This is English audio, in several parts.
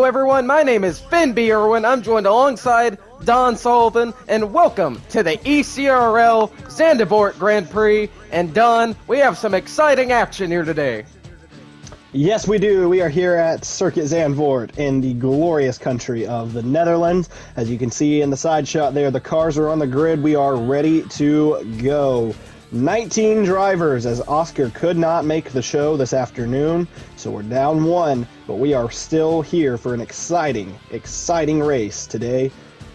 everyone, my name is Finn B. Irwin. I'm joined alongside Don Sullivan, and welcome to the ECRL Zandvoort Grand Prix. And Don, we have some exciting action here today. Yes, we do. We are here at Circuit Zandvoort in the glorious country of the Netherlands. As you can see in the side shot there, the cars are on the grid. We are ready to go. 19 drivers, as Oscar could not make the show this afternoon, so we're down one, but we are still here for an exciting race today.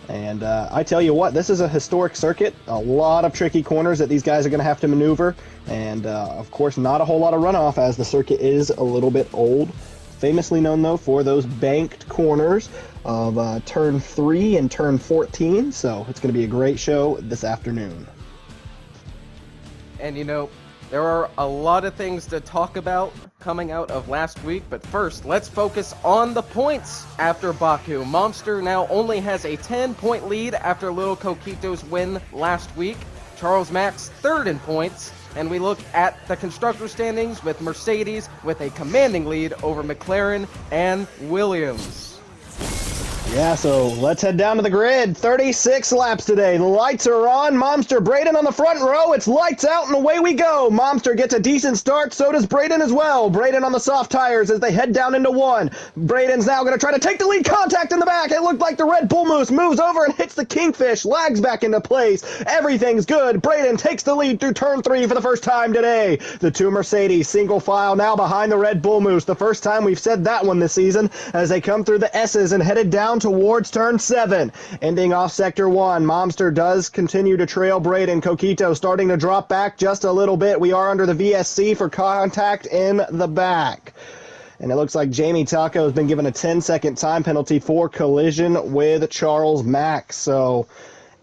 And I tell you what, this is a historic circuit, a lot of tricky corners that these guys are going to have to maneuver, and of course not a whole lot of runoff as the circuit is a little bit old. Famously known though for those banked corners of turn 3 and turn 14, so it's going to be a great show this afternoon. And you know, there are a lot of things to talk about coming out of last week, but first, let's focus on the points after Baku. Monster now only has a 10-point lead after Little Coquito's win last week. Charles Max third in points, and we look at the constructor standings with Mercedes with a commanding lead over McLaren and Williams. Yeah, so let's head down to the grid. 36 laps today. The lights are on. Momster, Braden on the front row. It's lights out and away we go. Momster gets a decent start. So does Braden as well. Braden on the soft tires as they head down into one. Braden's now going to try to take the lead. Contact in the back. It looked like the Red Bull Moose moves over and hits the Kingfish. Lags back into place. Everything's good. Braden takes the lead through turn 3 for the first time today. The two Mercedes single file now behind the Red Bull Moose. The first time we've said that one this season as they come through the S's and headed down towards turn 7. Ending off sector 1, Momster does continue to trail Braden. Coquito starting to drop back just a little bit. We are under the VSC for contact in the back. And it looks like Jamie Taco has been given a 10-second time penalty for collision with Charles Max. So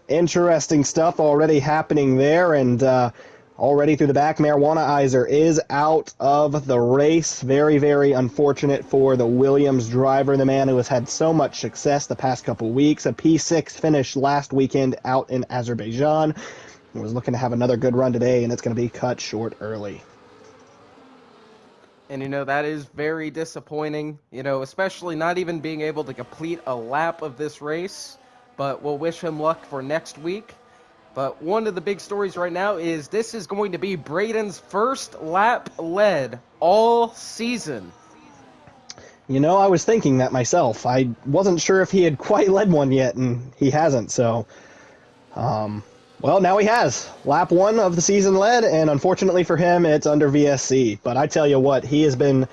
interesting stuff already happening there, and already through the back, Marijuana-izer is out of the race. Very, very unfortunate for the Williams driver, the man who has had so much success the past couple weeks. A P6 finish last weekend out in Azerbaijan. He was looking to have another good run today, and it's going to be cut short early. And, you know, that is very disappointing, you know, especially not even being able to complete a lap of this race. But we'll wish him luck for next week. But one of the big stories right now is this is going to be Braden's first lap led all season. You know, I was thinking that myself. I wasn't sure if he had quite led one yet, and he hasn't. So, well, now he has. Lap 1 of the season led, and unfortunately for him, it's under VSC. But I tell you what, he has been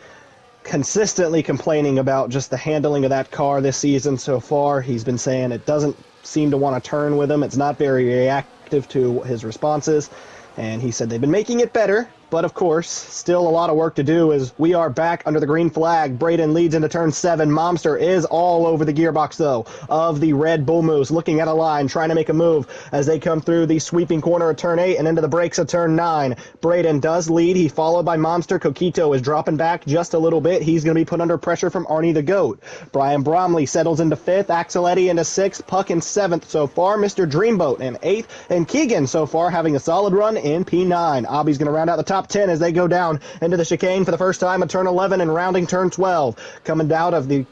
consistently complaining about just the handling of that car this season so far. He's been saying it doesn't seem to want to turn with him. It's not very reactive to his responses, and he said they've been making it better, but of course still a lot of work to do as we are back under the green flag. Braden leads into turn 7. Momster is all over the gearbox though of the Red Bull Moose, looking at a line, trying to make a move as they come through the sweeping corner of turn 8 and into the brakes of turn 9. Braden does lead. He followed by Momster. Coquito is dropping back just a little bit. He's going to be put under pressure from Arnie the Goat. Brian Bromley settles into 5th, Axel Eddy into 6th, Puck in 7th so far, Mr. Dreamboat in 8th, and Keegan so far having a solid run in P9. Abby's going to round out the top 10 as they go down into the chicane for the first time at turn 11 and rounding turn 12. Coming down of the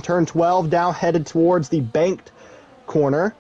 turn 12, down headed towards the banked corner.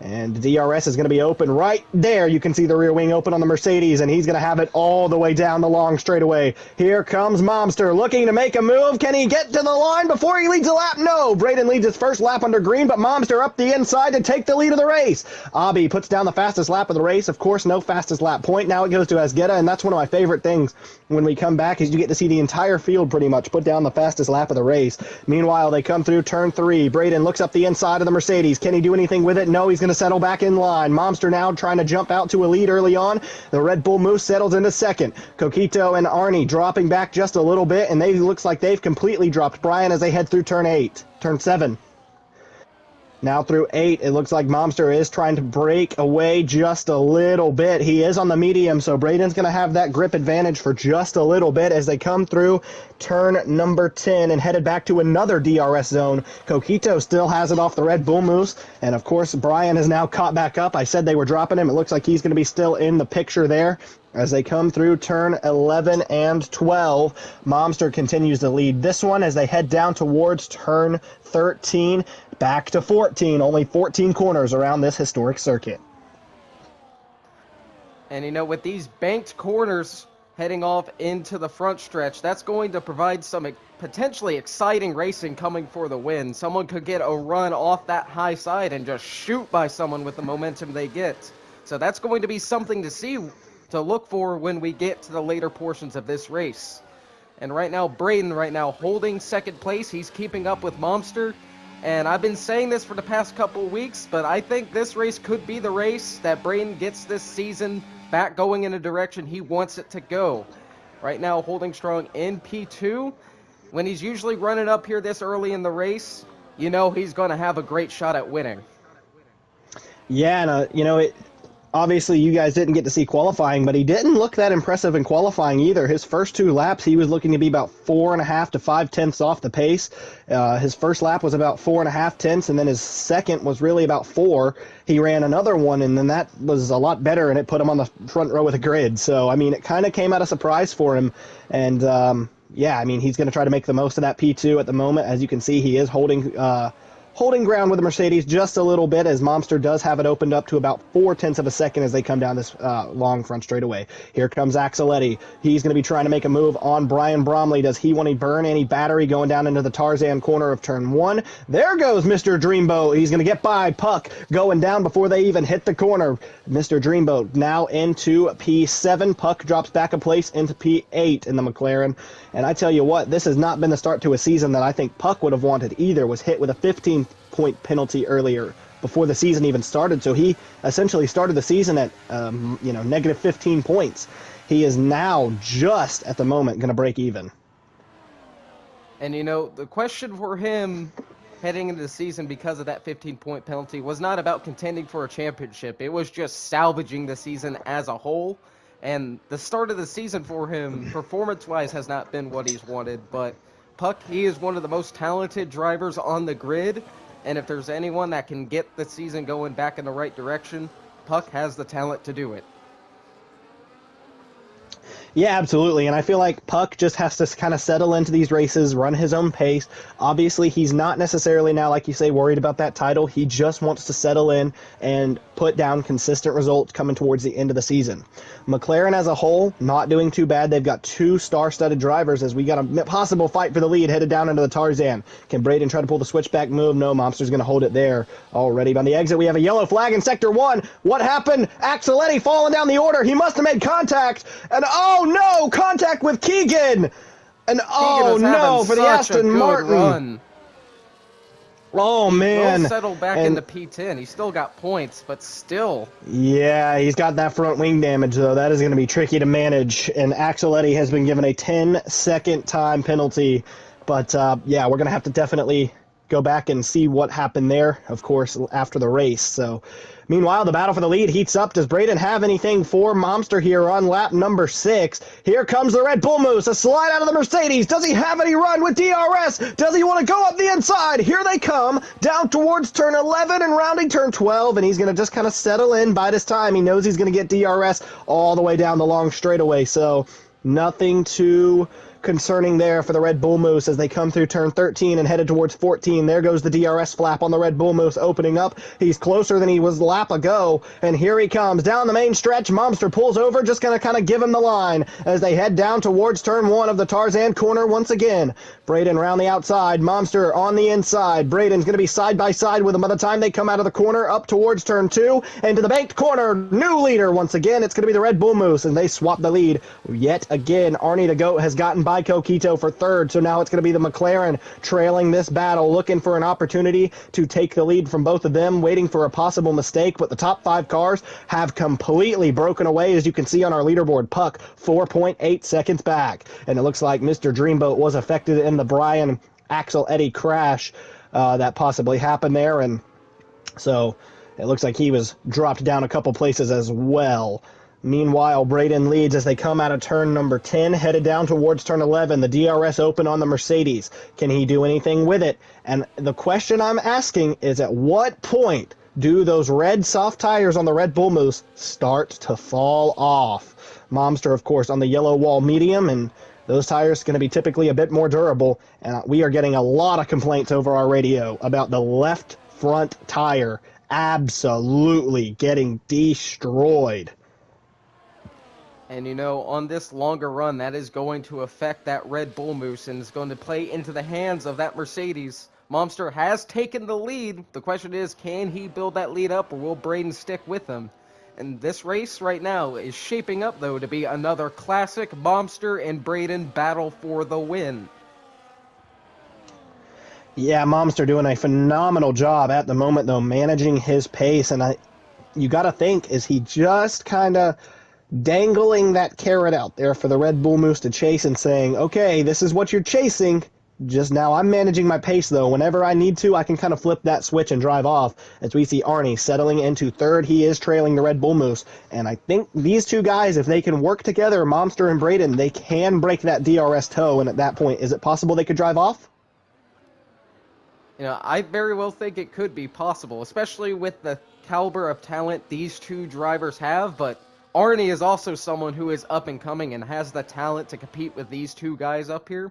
And DRS is going to be open right there. You can see the rear wing open on the Mercedes, and he's going to have it all the way down the long straightaway. Here comes Momster looking to make a move. Can he get to the line before he leads a lap? No. Braden leads his first lap under green, but Momster up the inside to take the lead of the race. Abby puts down the fastest lap of the race. Of course, no fastest lap point. Now it goes to Asgeta, and that's one of my favorite things when we come back is you get to see the entire field pretty much put down the fastest lap of the race. Meanwhile, they come through turn 3. Braden looks up the inside of the Mercedes. Can he do anything with it? No, he's going to settle back in line. Momster now trying to jump out to a lead early on. The Red Bull Moose settles into 2nd. Coquito and Arnie dropping back just a little bit, and they looks like they've completely dropped Brian as they head through turn 7. Now through 8, it looks like Momster is trying to break away just a little bit. He is on the medium, so Braden's going to have that grip advantage for just a little bit as they come through turn number 10 and headed back to another DRS zone. Coquito still has it off the Red Bull Moose, and of course Brian is now caught back up. I said they were dropping him. It looks like he's going to be still in the picture there as they come through turn 11 and 12. Momster continues to lead this one as they head down towards turn 13, back to 14. Only 14 corners around this historic circuit. And with these banked corners heading off into the front stretch, that's going to provide some potentially exciting racing coming for the win. Someone could get a run off that high side and just shoot by someone with the momentum they get. So that's going to be something to see, to look for when we get to the later portions of this race. And right now, Braden holding second place. He's keeping up with Momster. And I've been saying this for the past couple weeks, but I think this race could be the race that Braden gets this season back going in a direction he wants it to go. Right now, holding strong in P2. When he's usually running up here this early in the race, he's going to have a great shot at winning. Yeah, and obviously you guys didn't get to see qualifying, but he didn't look that impressive in qualifying either. His first 2 laps, he was looking to be about 4.5 to 5 tenths off the pace. His first lap was about 4.5 tenths, and then his second was really about 4. He ran another one, and then that was a lot better, and it put him on the front row of the grid. So, it kind of came out a surprise for him. And, he's going to try to make the most of that P2 at the moment. As you can see, he is holding ground with the Mercedes just a little bit, as Momster does have it opened up to about 0.4 of a second as they come down this long front straightaway. Here comes Axeletti. He's going to be trying to make a move on Brian Bromley. Does he want to burn any battery going down into the Tarzan corner of turn 1? There goes Mr. Dreamboat. He's going to get by Puck going down before they even hit the corner. Mr. Dreamboat now into P7. Puck drops back a place into P8 in the McLaren. And I tell you what, this has not been the start to a season that I think Puck would have wanted either. Was hit with a 15-point penalty earlier before the season even started. So he essentially started the season at, negative 15 points. He is now just at the moment going to break even. And, the question for him heading into the season because of that 15-point penalty was not about contending for a championship. It was just salvaging the season as a whole. And the start of the season for him, performance-wise, has not been what he's wanted. But Puck, he is one of the most talented drivers on the grid. And if there's anyone that can get the season going back in the right direction, Puck has the talent to do it. Yeah, absolutely. And I feel like Puck just has to kind of settle into these races, run his own pace. Obviously, he's not necessarily now, like you say, worried about that title. He just wants to settle in and put down consistent results coming towards the end of the season. McLaren as a whole, not doing too bad. They've got 2 star-studded drivers as we got a possible fight for the lead headed down into the Tarzan. Can Braden try to pull the switchback move? No, Momster's going to hold it there. Already on the exit, we have a yellow flag in Sector 1. What happened? Axeletti falling down the order. He must have made contact. And oh no, contact with Keegan. And oh no, for the Aston Martin. Run. Oh, man. He'll settle back into P10. He's still got points, but still. Yeah, he's got that front wing damage, though. That is going to be tricky to manage. And Axeletti has been given a 10-second time penalty. But, we're going to have to definitely go back and see what happened there, of course, after the race. So, meanwhile, the battle for the lead heats up. Does Braden have anything for Momster here on lap number 6? Here comes the Red Bull Moose, a slide out of the Mercedes. Does he have any run with DRS? Does he want to go up the inside? Here they come, down towards turn 11 and rounding turn 12, and he's going to just kind of settle in by this time. He knows he's going to get DRS all the way down the long straightaway, so nothing too concerning there for the Red Bull Moose as they come through turn 13 and headed towards 14. There goes the DRS flap on the Red Bull Moose opening up. He's closer than he was a lap ago, and here he comes down the main stretch. Momster pulls over, just going to kind of give him the line as they head down towards turn 1 of the Tarzan corner once again. Braden around the outside, Momster on the inside. Braden's going to be side by side with him by the time they come out of the corner up towards turn 2 and to the banked corner. New leader once again. It's going to be the Red Bull Moose, and they swap the lead yet again. Arnie the Goat has gotten by Coquito for third, so now it's going to be the McLaren trailing this battle, looking for an opportunity to take the lead from both of them, waiting for a possible mistake, but the top 5 cars have completely broken away, as you can see on our leaderboard. Puck 4.8 seconds back, and it looks like Mr. Dreamboat was affected in the Brian Axeletti crash that possibly happened there, and so it looks like he was dropped down a couple places as well. Meanwhile, Braden leads as they come out of turn number 10, headed down towards turn 11. The DRS open on the Mercedes. Can he do anything with it? And the question I'm asking is, at what point do those red soft tires on the Red Bull Moose start to fall off. Momster, of course, on the yellow wall medium, and those tires are going to be typically a bit more durable, and we are getting a lot of complaints over our radio about the left front tire absolutely getting destroyed. And on this longer run, that is going to affect that Red Bull Moose and is going to play into the hands of that Mercedes. Momster has taken the lead. The question is, can he build that lead up, or will Braden stick with him? And this race right now is shaping up, though, to be another classic Momster and Braden battle for the win. Yeah, Momster doing a phenomenal job at the moment, though, managing his pace. And you got to think, is he just kind of dangling that carrot out there for the Red Bull Moose to chase and saying, okay, this is what you're chasing. Just now I'm managing my pace, though. Whenever I need to, I can kind of flip that switch and drive off. As we see Arnie settling into third, he is trailing the Red Bull Moose. And I think these two guys, if they can work together, Momster and Braden, they can break that DRS toe. And at that point, is it possible they could drive off? I very well think it could be possible, especially with the caliber of talent these two drivers have, but Arnie is also someone who is up and coming and has the talent to compete with these two guys up here.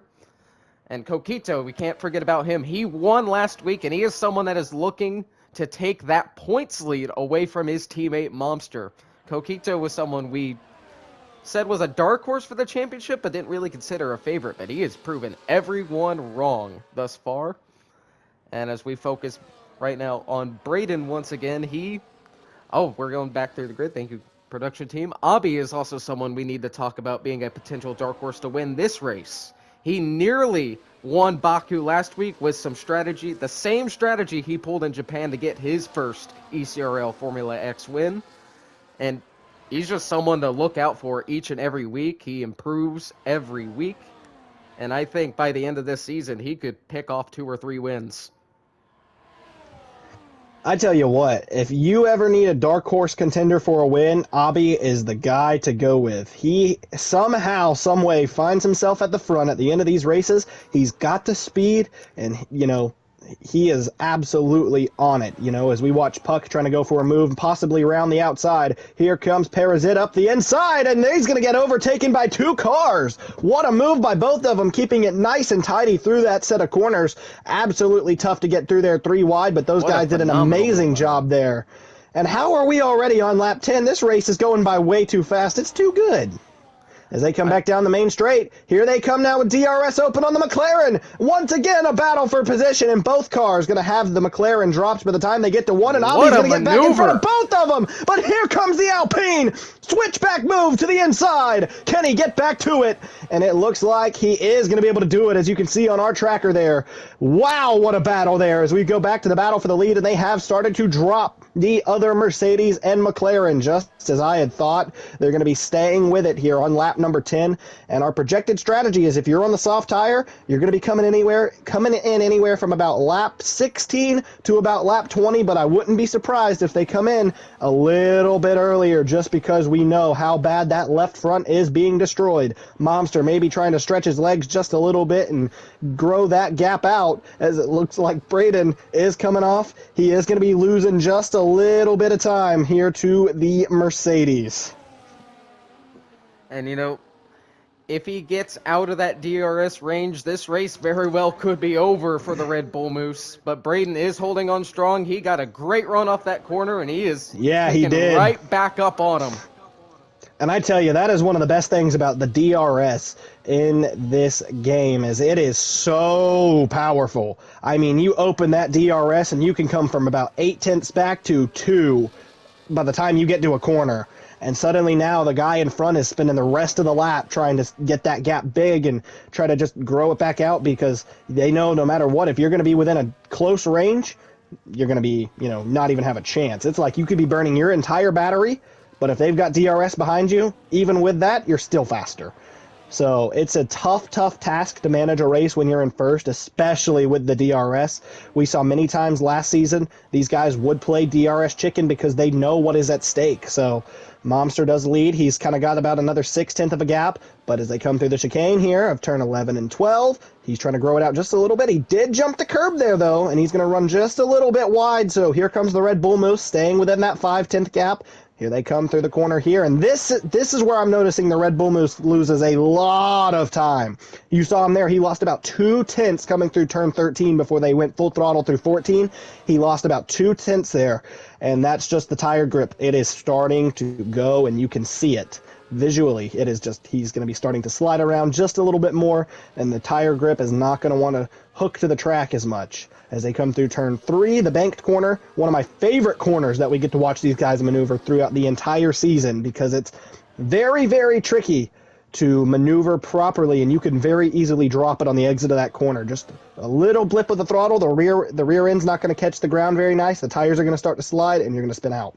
And Coquito, we can't forget about him. He won last week, and he is someone that is looking to take that points lead away from his teammate Momster. Coquito was someone we said was a dark horse for the championship, but didn't really consider a favorite. But he has proven everyone wrong thus far. And as we focus right now on Braden once again, we're going back through the grid. Thank you, production team. Abi is also someone we need to talk about being a potential dark horse to win this race. He nearly won Baku last week with some strategy, the same strategy he pulled in Japan to get his first ECRL Formula X win. And he's just someone to look out for each and every week. He improves every week. And I think by the end of this season, he could pick off 2 or 3 wins. I tell you what, if you ever need a dark horse contender for a win, Abi is the guy to go with. He somehow, someway finds himself at the front at the end of these races. He's got the speed, and, he is absolutely on it. As we watch Puck trying to go for a move, possibly around the outside, here comes Parazit up the inside, and he's going to get overtaken by 2 cars. What a move by both of them, keeping it nice and tidy through that set of corners. Absolutely tough to get through there 3 wide, but those guys did an amazing job there. And how are we already on lap 10? This race is going by way too fast. It's too good. As they come back down the main straight, here they come now with DRS open on the McLaren. Once again, a battle for position, and both cars going to have the McLaren dropped by the time they get to 1, and Abi's going to get back in front of both of them. But here comes the Alpine. Switchback move to the inside. Can he get back to it? And it looks like he is going to be able to do it, as you can see on our tracker there. Wow, what a battle there as we go back to the battle for the lead, and they have started to drop the other Mercedes and McLaren, just as I had thought. They're going to be staying with it here on lap number 10, and our projected strategy is if you're on the soft tire, you're going to be coming in anywhere from about lap 16 to about lap 20, but I wouldn't be surprised if they come in a little bit earlier, just because we know how bad that left front is being destroyed. Momster maybe trying to stretch his legs just a little bit and grow that gap out, as it looks like Braden is coming off. He is going to be losing just a little bit of time here to the Mercedes. And if he gets out of that DRS range, this race very well could be over for the Red Bull Moose. But Braden is holding on strong. He got a great run off that corner, and he is picking right back up on him. And I tell you, that is one of the best things about the DRS in this game, is it is so powerful. I mean, you open that DRS and you can come from about 8/10 back to 2 by the time you get to a corner. And suddenly now the guy in front is spending the rest of the lap trying to get that gap big and try to just grow it back out, because they know no matter what, if you're going to be within a close range, you're going to be, not even have a chance. It's like you could be burning your entire battery, but if they've got DRS behind you, even with that, you're still faster. So it's a tough, tough task to manage a race when you're in first, especially with the DRS. We saw many times last season these guys would play DRS chicken because they know what is at stake. So Momster does lead. He's kind of got about another 6/10 of a gap, but as they come through the chicane here of turn 11 and 12, he's trying to grow it out just a little bit. He did jump the curb there, though, and he's going to run just a little bit wide. So here comes the Red Bull Moose staying within that 5/10 gap. Here they come through the corner here, and this is where I'm noticing the Red Bull Moose loses a lot of time. You saw him there. He lost about 2/10 coming through turn 13 before they went full throttle through 14. He lost about 2/10 there, and that's just the tire grip. It is starting to go, and you can see it. Visually, it is just, he's going to be starting to slide around just a little bit more, and the tire grip is not going to want to hook to the track as much. As they come through turn 3, the banked corner, one of my favorite corners that we get to watch these guys maneuver throughout the entire season, because it's very, very tricky to maneuver properly, and you can very easily drop it on the exit of that corner. Just a little blip of the throttle, the rear end's not going to catch the ground very nice, the tires are going to start to slide, and you're going to spin out.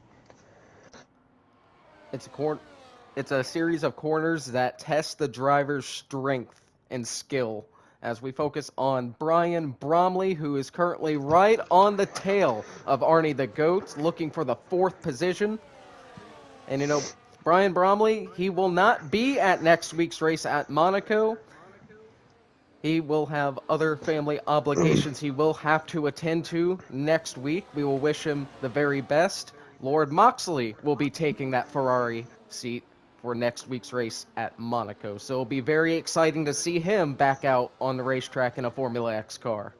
It's a series of corners that test the driver's strength and skill, as we focus on Brian Bromley, who is currently right on the tail of Arnie the Goat, looking for the 4th position. And Brian Bromley, he will not be at next week's race at Monaco. He will have other family obligations he will have to attend to next week. We will wish him the very best. Lord Moxley will be taking that Ferrari seat for next week's race at Monaco. So it'll be very exciting to see him back out on the racetrack in a Formula X car.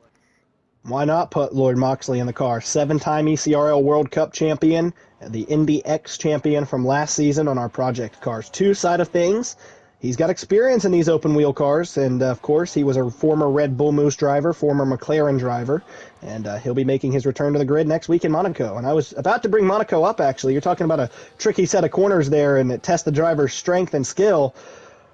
Why not put Lord Moxley in the car? 7-time ECRL World Cup champion, the Indy X champion from last season on our Project Cars 2 side of things. He's got experience in these open wheel cars, and of course he was a former Red Bull Moose driver, former McLaren driver, and he'll be making his return to the grid next week in Monaco. And I was about to bring Monaco up, actually. You're talking about a tricky set of corners there, and it tests the driver's strength and skill.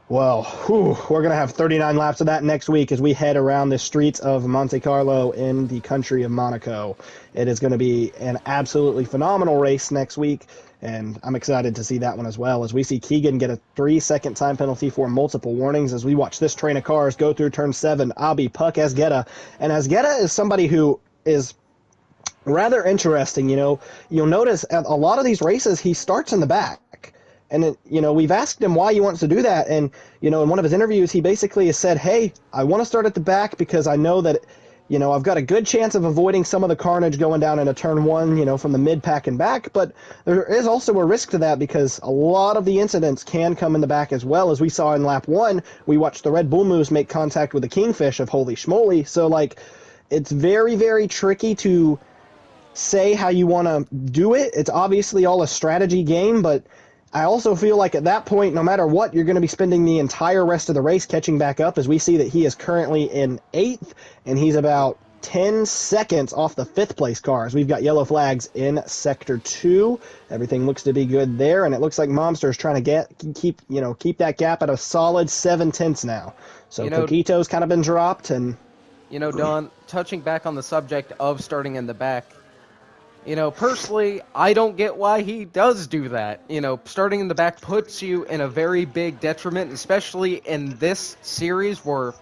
Well, we're going to have 39 laps of that next week as we head around the streets of Monte Carlo in the country of Monaco. It is going to be an absolutely phenomenal race next week, and I'm excited to see that one as well, as we see Keegan get a 3-second time penalty for multiple warnings as we watch this train of cars go through turn 7, Abi Puck Asgeta. And Asgeta is somebody who is rather interesting. You'll notice at a lot of these races, he starts in the back. And, we've asked him why he wants to do that. And, in one of his interviews, he basically has said, hey, I want to start at the back because I know that, I've got a good chance of avoiding some of the carnage going down into turn 1, from the mid-pack and back. But there is also a risk to that because a lot of the incidents can come in the back as well. As we saw in lap 1, we watched the Red Bull Moose make contact with the Kingfish of Holy Schmoly. So, it's very, very tricky to say how you want to do it. It's obviously all a strategy game, but I also feel like at that point, no matter what, you're going to be spending the entire rest of the race catching back up, as we see that he is currently in 8th, and he's about 10 seconds off the 5th place car, as we've got yellow flags in Sector 2. Everything looks to be good there, and it looks like Momster is trying to keep that gap at a solid 7/10 now. So Coquito's kind of been dropped, and Don, touching back on the subject of starting in the back, personally, I don't get why he does do that. Starting in the back puts you in a very big detriment, especially in this series where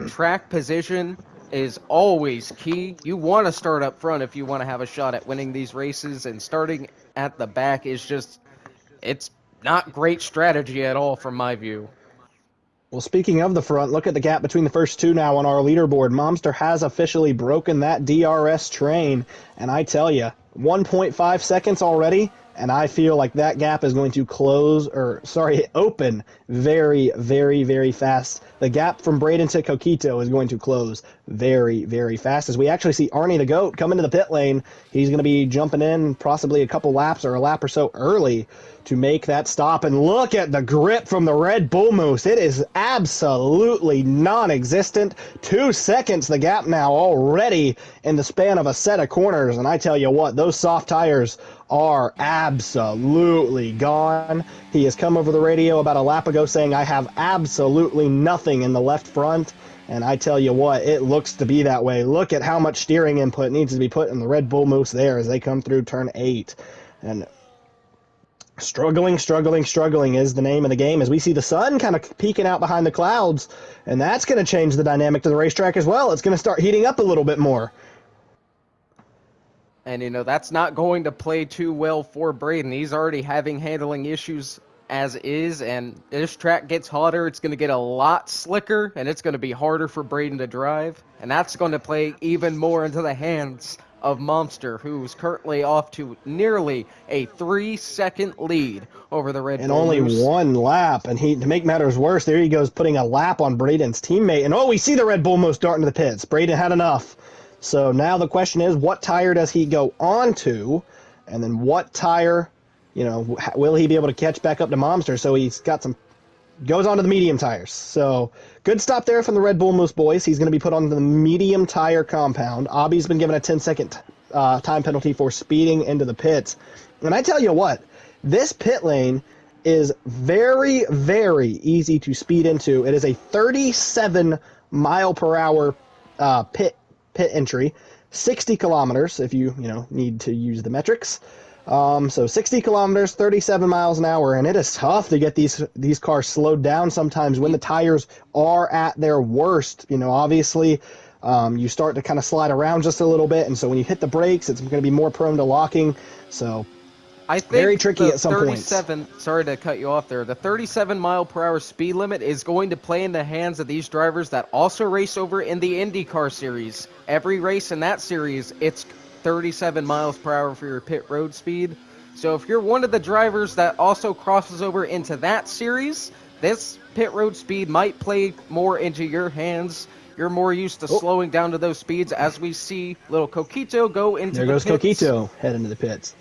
track position is always key. You want to start up front if you want to have a shot at winning these races, and starting at the back is it's not great strategy at all from my view. Well, speaking of the front, look at the gap between the first two now on our leaderboard. Momster has officially broken that DRS train, and I tell you, 1.5 seconds already, and I feel like that gap is going to open very, very, very fast. The gap from Braden to Coquito is going to close very, very fast, as we actually see Arnie the Goat come into the pit lane. He's going to be jumping in possibly a couple laps or a lap or so early to make that stop. And look at the grip from the Red Bull Moose. It is absolutely non-existent. 2 seconds the gap now already in the span of a set of corners. And I tell you what, those soft tires are absolutely gone. He has come over the radio about a lap ago saying, I have absolutely nothing in the left front. And I tell you what, it looks to be that way. Look at how much steering input needs to be put in the Red Bull Moose there as they come through turn 8. And Struggling is the name of the game as we see the sun kind of peeking out behind the clouds, and that's going to change the dynamic of the racetrack as well. It's going to start heating up a little bit more. And, that's not going to play too well for Braden. He's already having handling issues as is, and this track gets hotter. It's going to get a lot slicker, and it's going to be harder for Braden to drive. And that's going to play even more into the hands of Momster, who's currently off to nearly a 3-second lead over the Red And Bull only Moose. one lap, and to make matters worse, there he goes putting a lap on Braden's teammate. And we see the Red Bull Moose darting to the pits. Braden had enough. So now the question is, what tire does he go on to? And then what tire, will he be able to catch back up to Momster? So he's got goes on to the medium tires. So good stop there from the Red Bull Moose boys. He's going to be put on the medium tire compound. Abby's been given a 10-second time penalty for speeding into the pits. And I tell you what, this pit lane is very, very easy to speed into. It is a 37 mile per hour pit entry, 60 kilometers if you need to use the metrics. So 60 kilometers, 37 miles an hour, and it is tough to get these cars slowed down sometimes when the tires are at their worst. Obviously, you start to kind of slide around just a little bit, and so when you hit the brakes, it's going to be more prone to locking. So I think very tricky at some points. Sorry to cut you off there. The 37 mile per hour speed limit is going to play in the hands of these drivers that also race over in the IndyCar series. Every race in that series, it's 37 miles per hour for your pit road speed. So if you're one of the drivers that also crosses over into that series, this pit road speed might play more into your hands. You're more used to slowing down to those speeds, as we see little Coquito go into the pits. There goes Coquito head into the pits.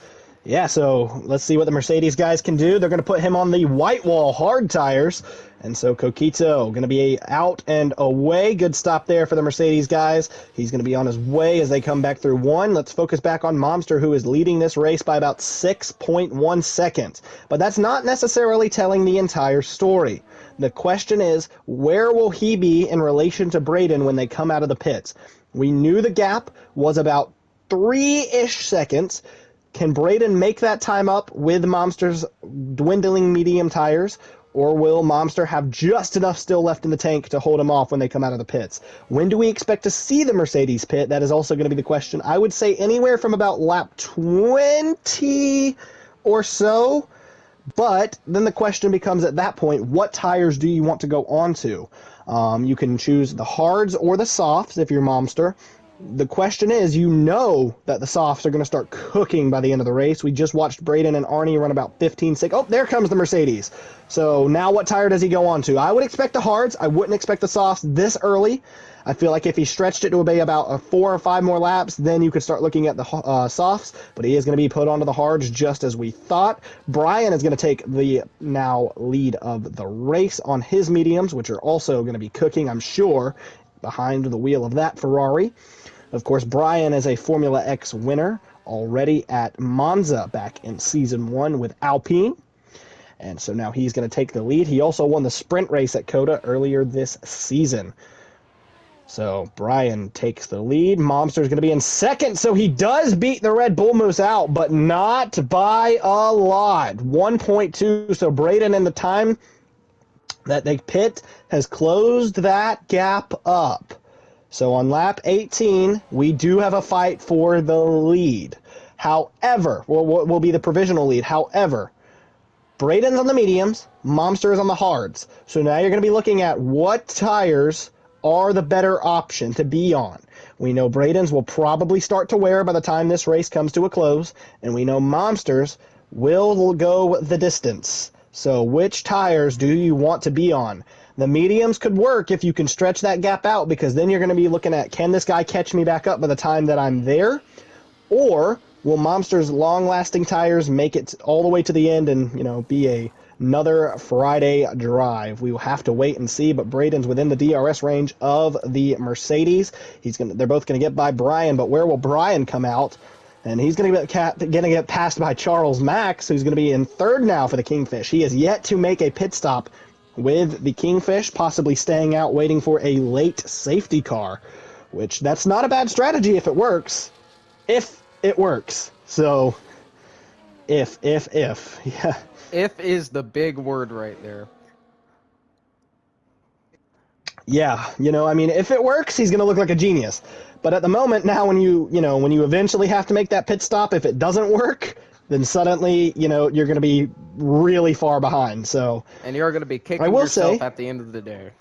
Yeah, so let's see what the Mercedes guys can do. They're going to put him on the white wall hard tires. And so Coquito going to be out and away. Good stop there for the Mercedes guys. He's going to be on his way as they come back through one. Let's focus back on Momster, who is leading this race by about 6.1 seconds. But that's not necessarily telling the entire story. The question is, where will he be in relation to Braden when they come out of the pits? We knew the gap was about 3-ish seconds. Can Braden make that time up with Momster's dwindling medium tires, or will Momster have just enough still left in the tank to hold him off when they come out of the pits? When do we expect to see the Mercedes pit? That is also going to be the question. I would say anywhere from about lap 20 or so, but then the question becomes at that point, what tires do you want to go on to? You can choose the hards or the softs if you're Momster. The question is, that the softs are going to start cooking by the end of the race. We just watched Braden and Arnie run about 15 seconds. Oh, there comes the Mercedes. So now what tire does he go on to? I would expect the hards. I wouldn't expect the softs this early. I feel like if he stretched it to be about 4 or 5 more laps, then you could start looking at the softs. But he is going to be put onto the hards just as we thought. Brian is going to take the now lead of the race on his mediums, which are also going to be cooking, I'm sure, behind the wheel of that Ferrari. Of course, Brian is a Formula X winner already at Monza back in Season 1 with Alpine. And so now he's going to take the lead. He also won the sprint race at COTA earlier this season. So Brian takes the lead. Momster's going to be in second, so he does beat the Red Bull Moose out, but not by a lot. 1.2, so Braden in the time that they pit has closed that gap up. So on lap 18, we do have a fight for the lead. However, what will be the provisional lead? However, Braden's on the mediums, Momster is on the hards. So now you're going to be looking at what tires are the better option to be on. We know Braden's will probably start to wear by the time this race comes to a close, and we know Momster's will go the distance. So which tires do you want to be on? The mediums could work if you can stretch that gap out, because then you're going to be looking at, can this guy catch me back up by the time that I'm there? Or will Momster's long-lasting tires make it all the way to the end and, be another Friday drive? We will have to wait and see, but Braden's within the DRS range of the Mercedes. They're both going to get by Brian, but where will Brian come out? And he's going to get passed by Charles Max, who's going to be in third now for the Kingfish. He has yet to make a pit stop with the Kingfish, possibly staying out waiting for a late safety car, which that's not a bad strategy if it works. If it works. So If. Yeah. If is the big word right there. Yeah, I mean, if it works, he's going to look like a genius. But at the moment now, when you eventually have to make that pit stop, if it doesn't work, then suddenly, you're going to be really far behind. So And you're going to be I kicking will yourself say, at the end of the day.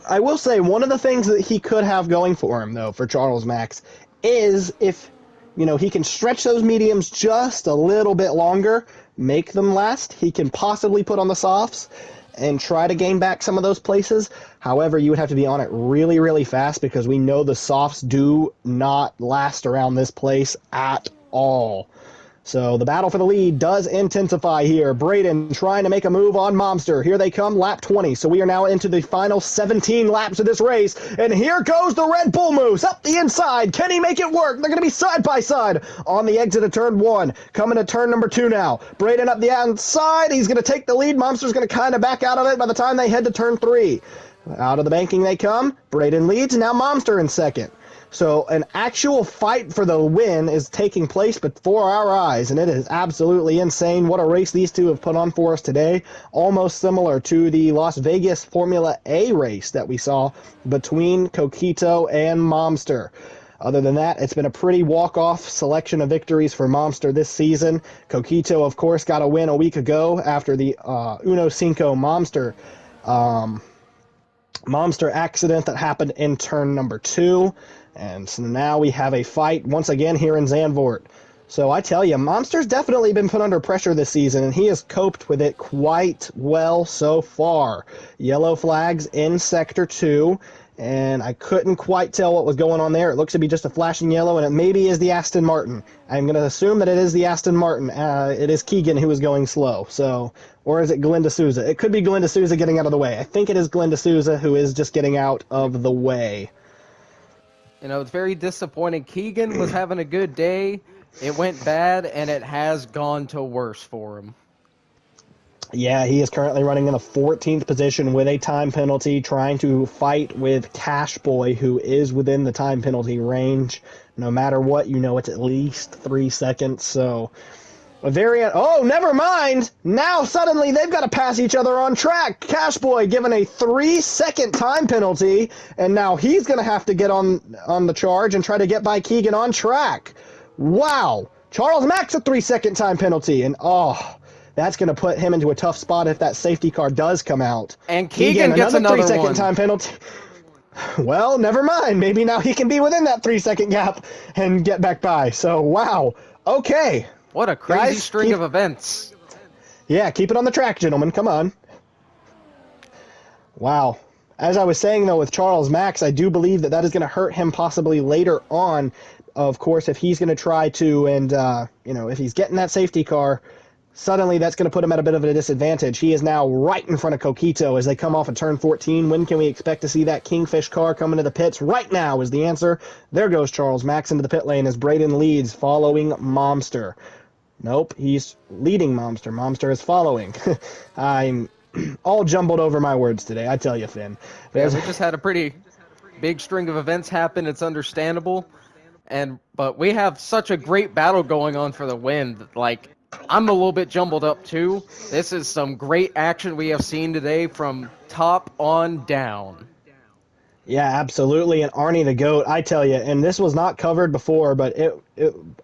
one of the things that he could have going for him, though, for Charles Max, is if, he can stretch those mediums just a little bit longer, make them last, he can possibly put on the softs and try to gain back some of those places. However, you would have to be on it really, really fast because we know the softs do not last around this place at all. So the battle for the lead does intensify here. Braden trying to make a move on Momster. Here they come, lap 20. So we are now into the final 17 laps of this race. And here goes the Red Bull Moose up the inside. Can he make it work? They're going to be side by side on the exit of turn 1. Coming to turn number 2 now. Braden up the outside. He's going to take the lead. Momster's going to kind of back out of it by the time they head to turn 3. Out of the banking they come. Braden leads. Now Momster in second. So an actual fight for the win is taking place before our eyes, and it is absolutely insane. What a race these two have put on for us today. Almost similar to the Las Vegas Formula A race that we saw between Coquito and Momster. Other than that, it's been a pretty walk-off selection of victories for Momster this season. Coquito, of course, got a win a week ago after the Uno Cinco Momster accident that happened in turn number 2. And so now we have a fight once again here in Zandvoort. So I tell you, Momster's definitely been put under pressure this season, and he has coped with it quite well so far. Yellow flags in Sector 2, and I couldn't quite tell what was going on there. It looks to be just a flashing yellow, and it maybe is the Aston Martin. I'm going to assume that it is the Aston Martin. It is Keegan who is going slow, or is it Glenn D'Souza? It could be Glenn D'Souza getting out of the way. I think it is Glenn D'Souza who is just getting out of the way. It's very disappointing. Keegan was having a good day. It went bad, and it has gone to worse for him. Yeah, he is currently running in the 14th position with a time penalty, trying to fight with Cash Boy, who is within the time penalty range. No matter what, it's at least 3 seconds, so... Oh, never mind! Now suddenly they've got to pass each other on track. Cash Boy given a 3-second time penalty, and now he's going to have to get on the charge and try to get by Keegan on track. Wow! Charles Max a 3-second time penalty, and that's going to put him into a tough spot if that safety car does come out. And Keegan gets another 3-second time penalty. Well, never mind. Maybe now he can be within that 3-second gap and get back by. So, wow. Okay. What a crazy string of events. Yeah, keep it on the track, gentlemen. Come on. Wow. As I was saying, though, with Charles Max, I do believe that is going to hurt him possibly later on. Of course, if he's going to try to, and, if he's getting that safety car, suddenly that's going to put him at a bit of a disadvantage. He is now right in front of Coquito as they come off of turn 14. When can we expect to see that Kingfish car come into the pits? Right now is the answer. There goes Charles Max into the pit lane as Braden leads, following Momster. Nope, he's leading Momster. Momster is following. I'm all jumbled over my words today, I tell you, Finn. Yeah, we just had a pretty big string of events happen. It's understandable. But we have such a great battle going on for the win. Like, I'm a little bit jumbled up, too. This is some great action we have seen today from top on down. Yeah, absolutely. And Arnie the GOAT, I tell you, and this was not covered before, but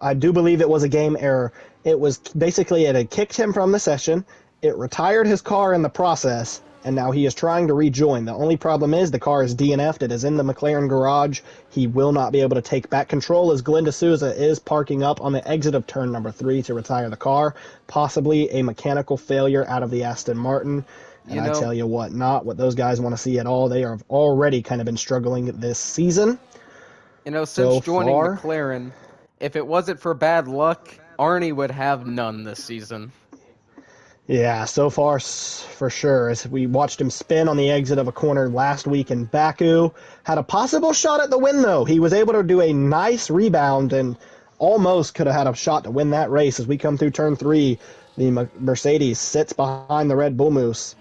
I do believe it was a game error. It was basically, it had kicked him from the session, it retired his car in the process, and now he is trying to rejoin. The only problem is the car is DNF'd. It is in the McLaren garage. He will not be able to take back control as Glenn D'Souza is parking up on the exit of turn number 3 to retire the car. Possibly a mechanical failure out of the Aston Martin. And I tell you what, not what those guys want to see at all. They have already kind of been struggling this season. Since joining McLaren, if it wasn't for bad luck, Arnie would have none this season. Yeah, so far for sure. As we watched him spin on the exit of a corner last week in Baku. Had a possible shot at the win, though. He was able to do a nice rebound and almost could have had a shot to win that race. As we come through turn 3, the Mercedes sits behind the Red Bull Moose.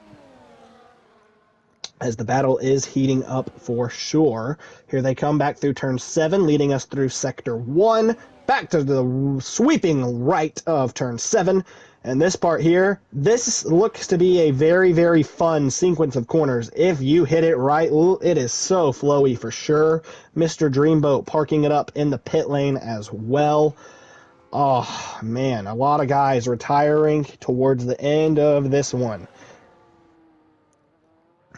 as the battle is heating up for sure. Here they come back through turn 7, leading us through sector 1, back to the sweeping right of turn 7. And this part here, this looks to be a very, very fun sequence of corners. If you hit it right, it is so flowy for sure. Mr. Dreamboat parking it up in the pit lane as well. Oh, man, a lot of guys retiring towards the end of this one.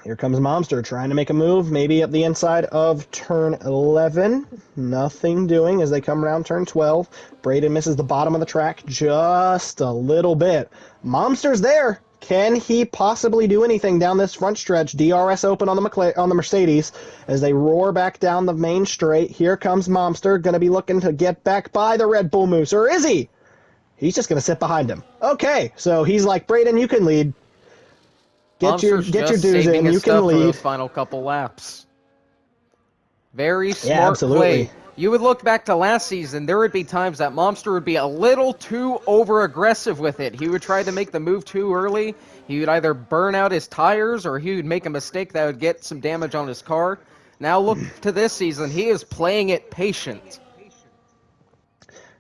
Here comes Momster trying to make a move, maybe up the inside of turn 11. Nothing doing as they come around turn 12. Braden misses the bottom of the track just a little bit. Momster's there. Can he possibly do anything down this front stretch? DRS open on the Mercedes as they roar back down the main straight. Here comes Momster, going to be looking to get back by the Red Bull Moose, or is he? He's just going to sit behind him. Okay, so he's like, Braden, you can lead. Get your dues in. You can lead. For those final couple laps. Very smart absolutely. play. You would look back to last season, there would be times that Momster would be a little too over-aggressive with it. He would try to make the move too early. He would either burn out his tires or he would make a mistake that would get some damage on his car. Now look to this season, he is playing it patient.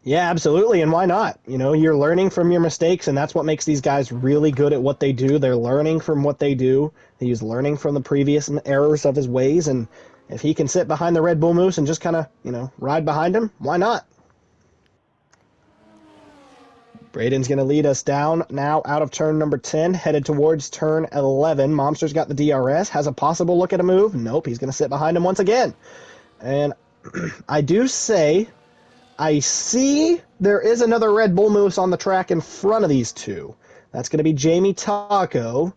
Yeah, absolutely, and why not? You know, you're learning from your mistakes, and that's what makes these guys really good at what they do. They're learning from what they do. He's learning from the previous errors of his ways, and if he can sit behind the Red Bull Moose and just kind of, ride behind him, why not? Braden's going to lead us down now out of turn number 10, headed towards turn 11. Momster's got the DRS, has a possible look at a move. Nope, he's going to sit behind him once again. And I do say, I see there is another Red Bull Moose on the track in front of these two. That's going to be Jamie Taco.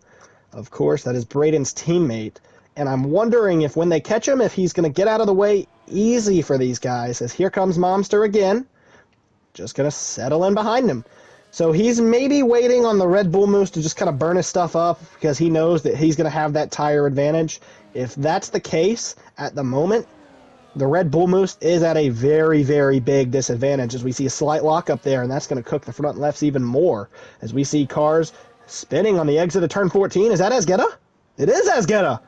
Of course, that is Braden's teammate. And I'm wondering if when they catch him, if he's going to get out of the way easy for these guys. As here comes Momster again. Just going to settle in behind him. So he's maybe waiting on the Red Bull Moose to just kind of burn his stuff up because he knows that he's going to have that tire advantage. If that's the case at the moment, the Red Bull Moose is at a very, very big disadvantage as we see a slight lockup there, and that's going to cook the front lefts even more as we see cars spinning on the exit of turn 14. Is that Azgeta? It is Azgeta.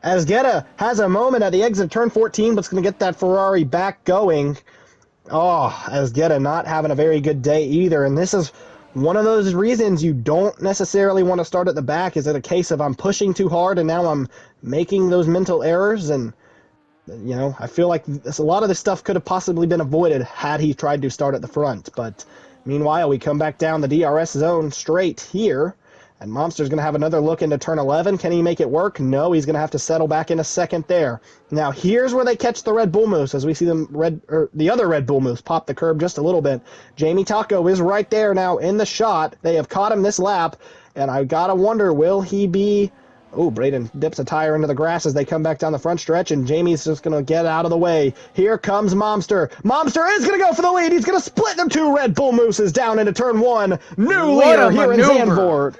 Azgeta has a moment at the exit of turn 14, but it's going to get that Ferrari back going. Oh, Azgeta not having a very good day either, and this is one of those reasons you don't necessarily want to start at the back. Is it a case of I'm pushing too hard and now I'm making those mental errors? And I feel like a lot of this stuff could have possibly been avoided had he tried to start at the front. But meanwhile, we come back down the DRS zone straight here, and Momster's going to have another look into turn 11. Can he make it work? No, he's going to have to settle back in a second there. Now, here's where they catch the Red Bull Moose as we see the other Red Bull Moose pop the curb just a little bit. Jamie Taco is right there now in the shot. They have caught him this lap, and I got to wonder, will he be... Oh, Braden dips a tire into the grass as they come back down the front stretch, and Jamie's just going to get out of the way. Here comes Momster. Momster is going to go for the lead. He's going to split the two Red Bull Mooses down into turn 1. New leader here in Zandvoort.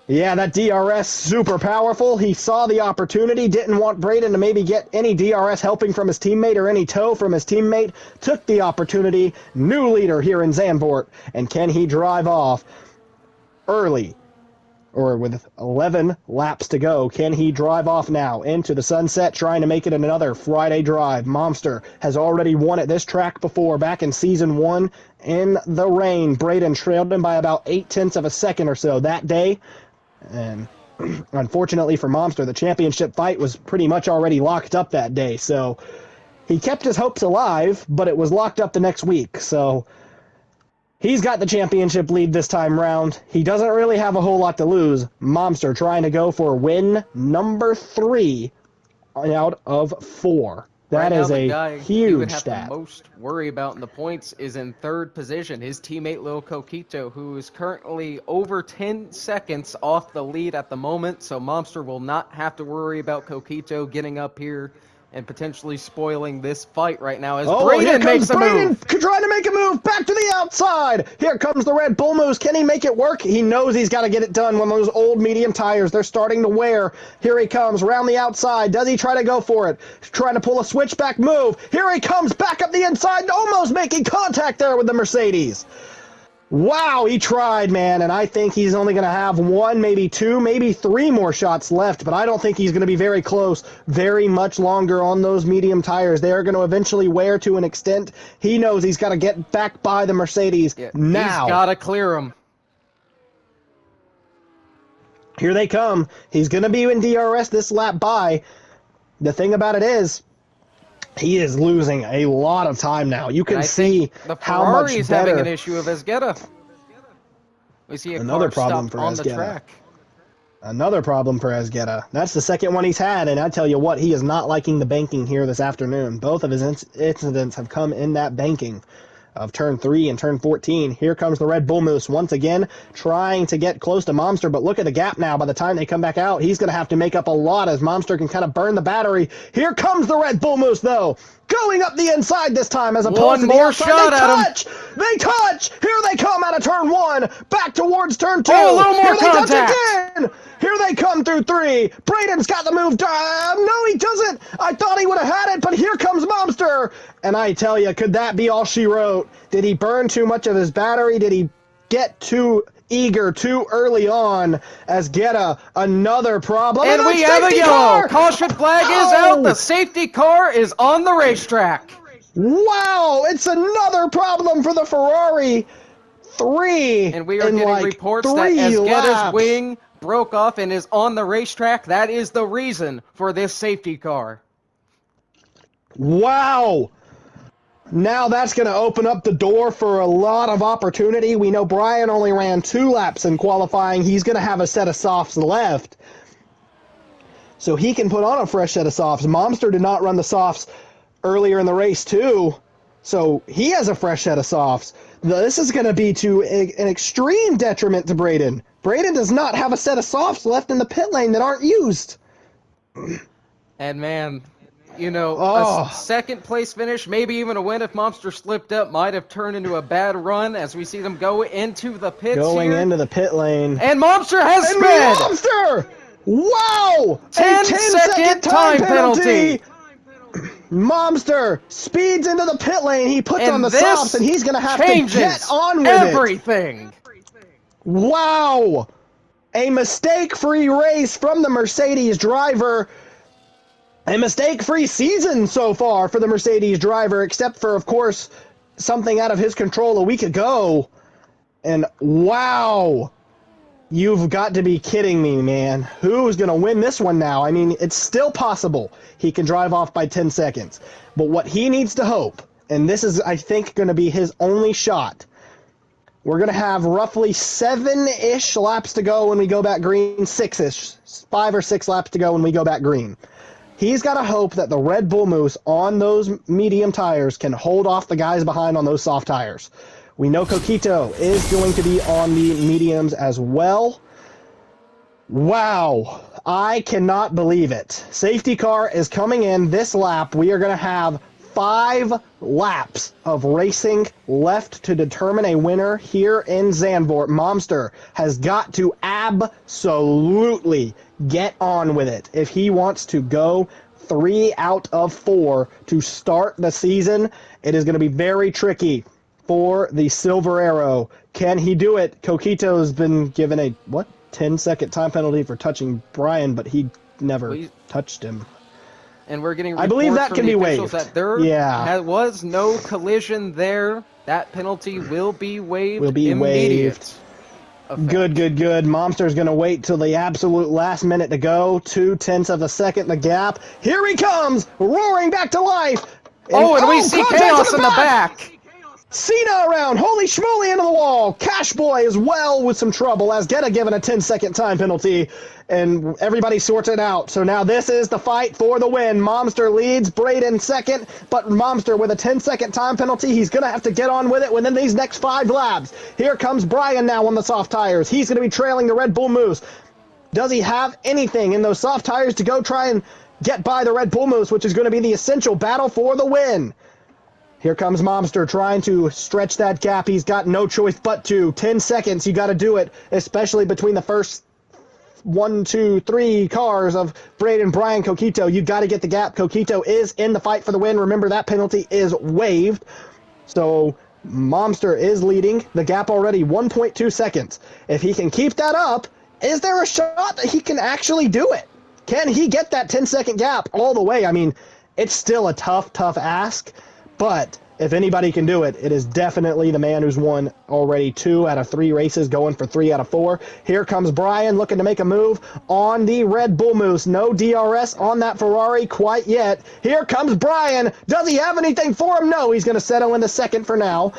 Yeah, that DRS super powerful. He saw the opportunity, didn't want Braden to maybe get any DRS helping from his teammate or any tow from his teammate. Took the opportunity. New leader here in Zandvoort. And can he drive off early? Or with 11 laps to go, can he drive off now into the sunset, trying to make it another Friday drive? Momster has already won at this track before, back in Season 1 in the rain. Braden trailed him by about 0.8 of a second or so that day. And unfortunately for Momster, the championship fight was pretty much already locked up that day. So he kept his hopes alive, but it was locked up the next week. So he's got the championship lead this time round. He doesn't really have a whole lot to lose. Momster trying to go for win number 3 out of 4. That right is now, a the guy huge you would have stat. the most worry about in the points is in 3rd position. His teammate Lil Coquito, who is currently over 10 seconds off the lead at the moment. So Momster will not have to worry about Coquito getting up here and potentially spoiling this fight right now as Braden makes a move. Trying to make a move back to the outside. Here comes the Red Bull Moose. Can he make it work? He knows he's got to get it done when those old medium tires, they're starting to wear. Here he comes around the outside. Does he try to go for it? Trying to pull a switchback move. Here he comes back up the inside, almost making contact there with the Mercedes. Wow, he tried, man, and I think he's only going to have one, maybe two, maybe three more shots left, but I don't think he's going to be very close very much longer on those medium tires. They are going to eventually wear to an extent. He knows he's got to get back by the Mercedes now. He's got to clear them. Here they come. He's going to be in DRS this lap by. The thing about it is, he is losing a lot of time now. You can see how much Ferrari's better. having an issue with Ezgueta. We see Another car problem stopped for on Ezgueta. the track. Another problem for Ezgueta. That's the second one he's had, and I tell you what, he is not liking the banking here this afternoon. Both of his incidents have come in that banking of turn 3 and turn 14. Here comes the Red Bull Moose once again, trying to get close to Momster, but look at the gap now. By the time they come back out, he's going to have to make up a lot as Momster can kind of burn the battery. Here comes the Red Bull Moose, though, going up the inside this time as opposed to the outside. One more shot at him. They touch! Here they come out of turn 1, back towards turn 2. Oh, a little more Here they contact. touch again! Here they come through 3. Braden's got the move. No, he doesn't. I thought he would have had it, but here comes Momster. And I tell you, could that be all she wrote? Did he burn too much of his battery? Did he get too eager too early on? Ezgueta, another problem. And we have a yellow. Caution flag is out. The safety car is on the racetrack. Wow, it's another problem for the Ferrari. 3 and we are getting reports that Ezgueta's wing broke off and is on the racetrack. That is the reason for this safety car. Wow. Now that's going to open up the door for a lot of opportunity. We know Brian only ran 2 laps in qualifying. He's going to have a set of softs left, so he can put on a fresh set of softs. Momster did not run the softs earlier in the race too, so he has a fresh set of softs. This is going to be to an extreme detriment to Braden. Braden does not have a set of softs left in the pit lane that aren't used. And man, you know, a second place finish, maybe even a win if Momster slipped up, might have turned into a bad run as we see them go into the pits Going into the pit lane. And Momster has sped! Momster! Wow! 10-second time penalty! Momster speeds into the pit lane. He puts on the softs, and he's going to have to get on with everything. Wow! A mistake-free race from the Mercedes driver. A mistake-free season so far for the Mercedes driver, except for, of course, something out of his control a week ago. And wow! You've got to be kidding me, man. Who's going to win this one now? I mean, it's still possible he can drive off by 10 seconds. But what he needs to hope, and this is, I think, going to be his only shot, we're going to have roughly 7-ish laps to go when we go back green, 6-ish, 5 or 6 laps to go when we go back green. He's got to hope that the Red Bull Moose on those medium tires can hold off the guys behind on those soft tires. We know Coquito is going to be on the mediums as well. Wow. I cannot believe it. Safety car is coming in this lap. We are going to have 5 laps of racing left to determine a winner here in Zandvoort. Momster has got to absolutely get on with it if he wants to go 3 out of 4 to start the season. It is going to be very tricky for the Silver Arrow. Can he do it? Coquito's been given a 10-second time penalty for touching Brian, but he never touched him. And we're getting I believe that can be waived. That there was no collision there. That penalty will be waived. Immediate effect. Good. Momster's going to wait till the absolute last minute to go. 0.2 of a second the gap. Here he comes, roaring back to life. And we see chaos in the back. Cena around, holy schmoly, into the wall. Cash Boy as well with some trouble. Ezgueta given a 10-second time penalty, and everybody sorts it out. So now this is the fight for the win. Momster leads, Braden second, but Momster with a 10-second time penalty, he's going to have to get on with it within these next 5 laps. Here comes Brian now on the soft tires. He's going to be trailing the Red Bull Moose. Does he have anything in those soft tires to go try and get by the Red Bull Moose, which is going to be the essential battle for the win? Here comes Momster trying to stretch that gap. He's got no choice but to. 10 seconds, you got to do it, especially between the first 1, 2, 3 cars of Braden, Brian, Coquito. You got to get the gap. Coquito is in the fight for the win. Remember, that penalty is waived. So Momster is leading the gap already 1.2 seconds. If he can keep that up, is there a shot that he can actually do it? Can he get that 10-second gap all the way? I mean, it's still a tough ask, but if anybody can do it, it is definitely the man who's won already 2 out of 3 races, going for 3 out of 4. Here comes Brian looking to make a move on the Red Bull Moose. No DRS on that Ferrari quite yet. Here comes Brian. Does he have anything for him? No, he's going to settle into second for now.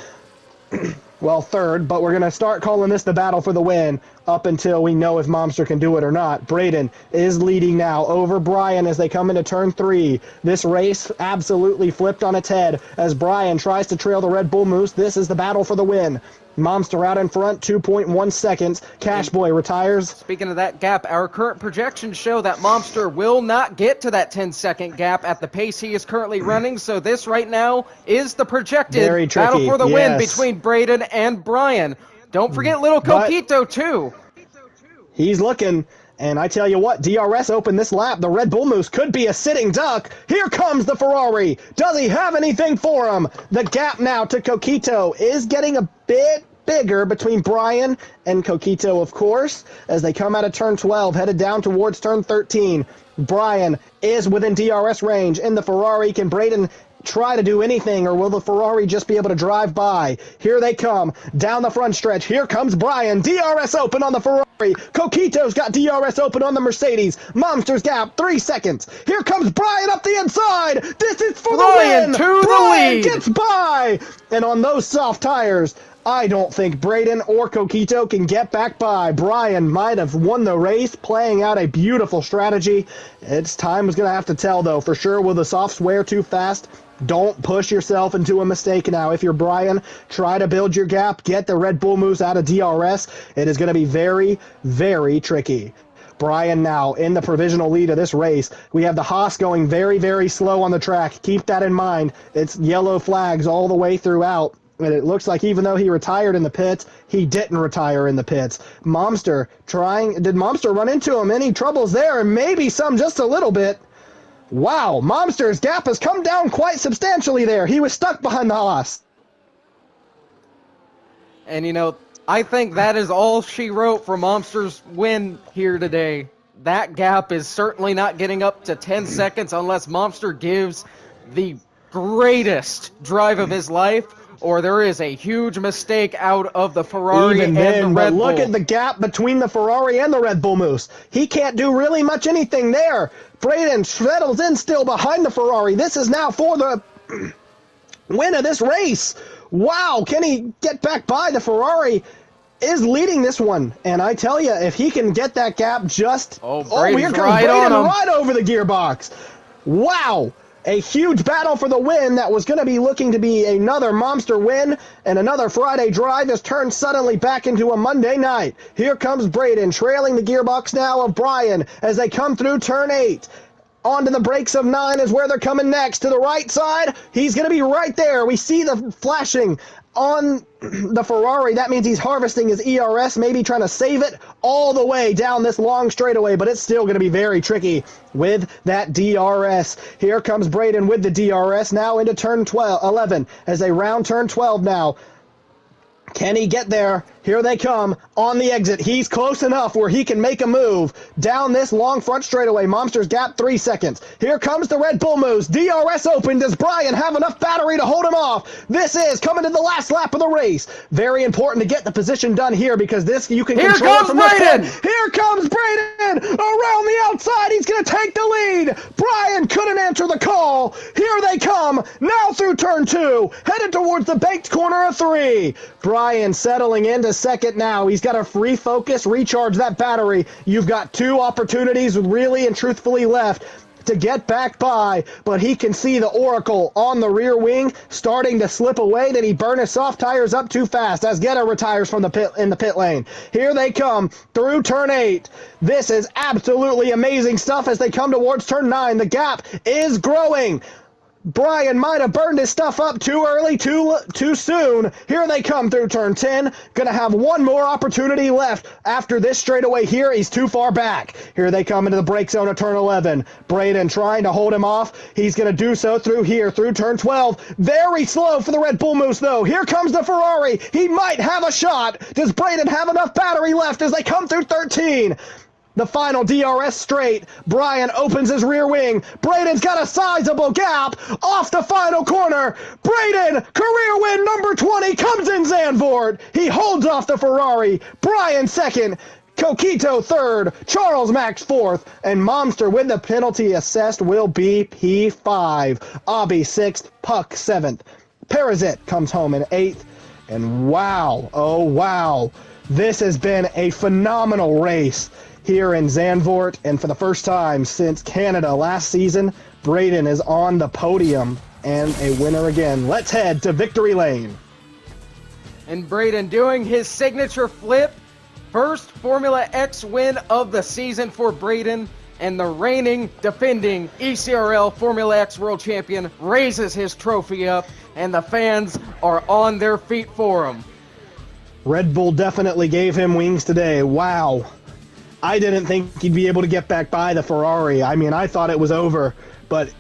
Well, third, but we're going to start calling this the battle for the win up until we know if Momster can do it or not. Braden is leading now over Brian as they come into turn 3. This race absolutely flipped on its head as Brian tries to trail the Red Bull Moose. This is the battle for the win. Momster out in front, 2.1 seconds. Cash Boy retires. Speaking of that gap, our current projections show that Momster will not get to that 10-second gap at the pace he is currently running, so this right now is the projected battle for the win between Braden and Brian. Don't forget little Coquito, too. He's looking, and I tell you what, DRS opened this lap. The Red Bull Moose could be a sitting duck. Here comes the Ferrari. Does he have anything for him? The gap now to Coquito is getting a bit bigger between Brian and Coquito, of course, as they come out of turn 12, headed down towards turn 13. Brian is within DRS range in the Ferrari. Can Braden try to do anything, or will the Ferrari just be able to drive by? Here they come down the front stretch. Here comes Brian. DRS open on the Ferrari. Coquito's got DRS open on the Mercedes. Momster's gap 3 seconds. Here comes Brian up the inside. This is for the win. Brian gets by, and on those soft tires, I don't think Braden or Coquito can get back by. Brian might have won the race, playing out a beautiful strategy. Its time is going to have to tell, though, for sure. Will the softs wear too fast? Don't push yourself into a mistake now. If you're Brian, try to build your gap, get the Red Bull Moose out of DRS. It is going to be very, very tricky. Brian now in the provisional lead of this race. We have the Haas going very, very slow on the track. Keep that in mind. It's yellow flags all the way throughout. And it looks like even though he retired in the pits, he didn't retire in the pits. Momster did Momster run into him? Any troubles there? And maybe some, just a little bit. Wow, Momster's gap has come down quite substantially there. He was stuck behind the Haas. And I think that is all she wrote for Momster's win here today. That gap is certainly not getting up to 10 seconds unless Momster gives the greatest drive of his life, or there is a huge mistake out of the Ferrari and the Red Bull. Look at the gap between the Ferrari and the Red Bull Moose. He can't do really much anything there. Braden settles in still behind the Ferrari. This is now for the win of this race. Wow, can he get back by? The Ferrari is leading this one, and I tell you, if he can get that gap just... here comes Braden right over the gearbox. Wow. A huge battle for the win that was going to be looking to be another Momster win, and another Friday drive has turned suddenly back into a Monday night. Here comes Braden, trailing the gearbox now of Brian as they come through turn 8. Onto the brakes of 9 is where they're coming next. To the right side, he's going to be right there. We see the flashing on the Ferrari. That means he's harvesting his ERS, maybe trying to save it all the way down this long straightaway, but it's still going to be very tricky with that DRS. Here comes Braden with the DRS now into turn 11 as they round turn 12 now. Can he get there? Here they come on the exit. He's close enough where he can make a move down this long front straightaway. Momster's gap 3 seconds. Here comes the Red Bull Moose. DRS open. Does Brian have enough battery to hold him off? This is coming to the last lap of the race. Very important to get the position done here because this you can control it from this point. Here comes Braden around the outside. He's going to take the lead. Brian couldn't answer the call. Here they come now through turn 2, headed towards the baked corner of 3. Brian settling into second now. He's got to refocus, recharge that battery. You've got 2 opportunities really and truthfully left to get back by, but he can see the Oracle on the rear wing starting to slip away. Did he burn his soft tires up too fast as Guetta retires from the pit in the pit lane? Here they come through turn 8. This is absolutely amazing stuff as they come towards turn 9. The gap is growing. Brian might have burned his stuff up too early, too soon. Here they come through turn 10. Gonna have one more opportunity left. After this straightaway here, he's too far back. Here they come into the break zone of turn 11. Braden trying to hold him off. He's gonna do so through here, through turn 12. Very slow for the Red Bull Moose, though. Here comes the Ferrari. He might have a shot. Does Braden have enough battery left as they come through 13? The final DRS straight. Brian opens his rear wing. Braden's got a sizable gap off the final corner. Braden, career win number 20, comes in Zandvoort. He holds off the Ferrari. Brian second. Coquito third. Charles Max fourth. And Momster with the penalty assessed will be P5. Abby sixth. Puck seventh. Perizet comes home in eighth. And wow, oh wow, this has been a phenomenal race here in Zandvoort, and for the first time since Canada last season, Braden is on the podium and a winner again. Let's head to victory lane. And Braden doing his signature flip. First Formula X win of the season for Braden, and the reigning, defending ECRL Formula X World Champion raises his trophy up, and the fans are on their feet for him. Red Bull definitely gave him wings today. Wow. I didn't think he'd be able to get back by the Ferrari. I mean, I thought it was over, but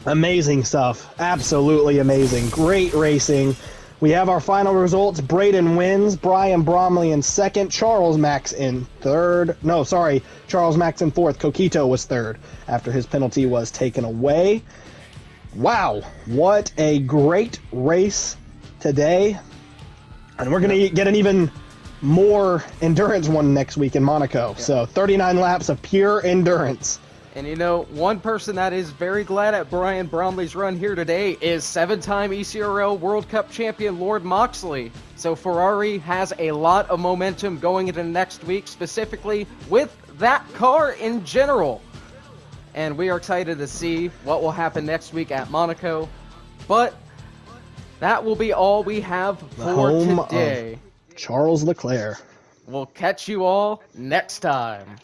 amazing stuff. Absolutely amazing. Great racing. We have our final results. Braden wins. Brian Bromley in second. Charles Max in third. No, sorry. Charles Max in fourth. Coquito was third after his penalty was taken away. Wow. What a great race today. And we're going to get an even more endurance one next week in Monaco. Yeah. So 39 laps of pure endurance. And you know, one person that is very glad at Brian Bromley's run here today is 7-time ECRL World Cup champion Lord Moxley. So Ferrari has a lot of momentum going into next week, specifically with that car in general. And we are excited to see what will happen next week at Monaco. But that will be all we have for today. Charles Leclerc. We'll catch you all next time.